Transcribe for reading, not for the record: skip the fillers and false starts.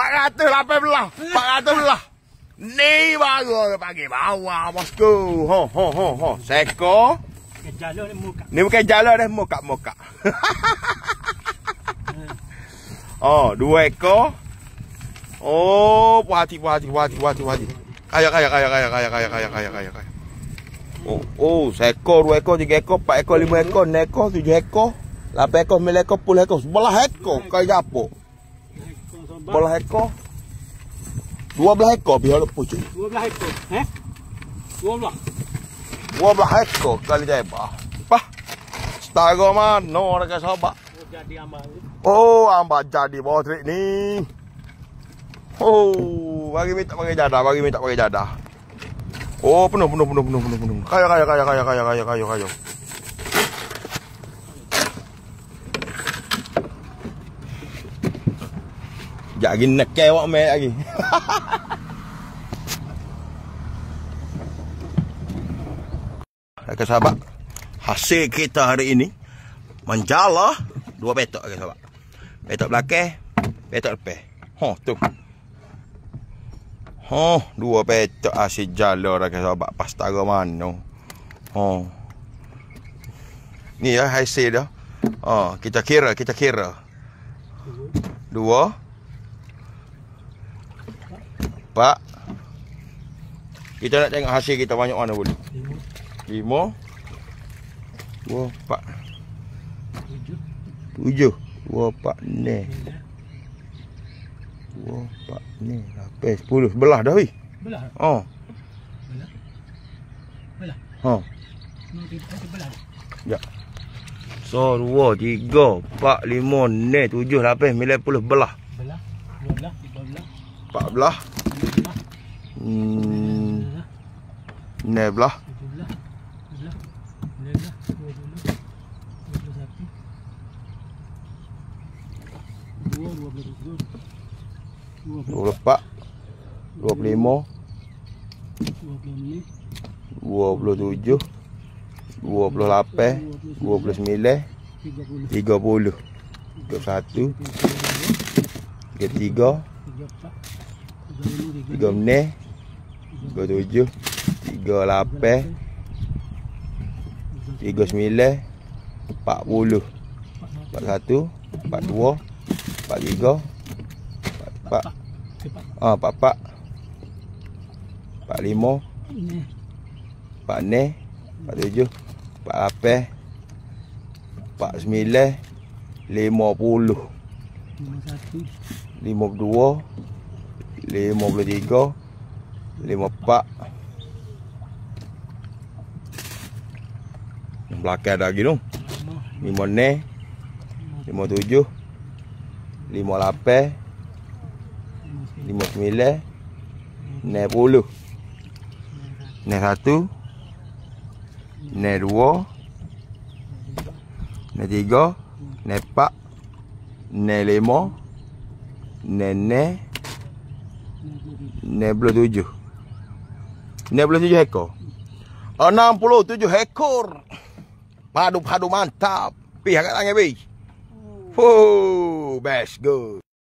418 belah. Ni baru pagi bawah bosku. Ho. Seko. Ni bukan jala dah mokak. Oh, 2 ekor. Oh, puas hati. Kaya. Oh, seekor, 2 ekor, 3 ekor, 4 ekor, 5 ekor, 6 ekor, 7 ekor, 8 ekor, 9 ekor, 10 ekor, 11 ekor. Kaya apa? 11 ekor. 12 ekor biar lepas cuy. 12 ekor. 12 ekor kali jebah. Pah. Setara mana dekat sahabat? Jadi ambang. Oh, ambak jadi bawah trik ni. Oh, bagi minta pakai jadah. Oh, penuh. Kaya. Jadi nak kewak mai lagi. Dekat sahabat. Hasil kita hari ini menjala 2 petok ke sahabat. Petok belakang, petok depan. Tu. 2 petok hasil jala dah ke sahabat. Pas tara mana. Ni ya hasil dah. Kita kira. 2 4. Kita nak tengok hasil kita banyak mana boleh. 5 2 4 7 2 4 ni 2 4 ni 8 10 belah dah weh. Belah. Belah. Ya. So 2 3 4 5 ni 7 8 9 10 belah. 12 14 ni belah. 24 25 27 28 29 30 31 33 34 37 38 39 40 41 42 43 44 45 46 47 48 49 50 52 53 54 belakang dah lagi tu 56 57 58 59 60 61 62 63 64 65 66 67 ekor 67 ekor padu mantap pihak tangan bi best good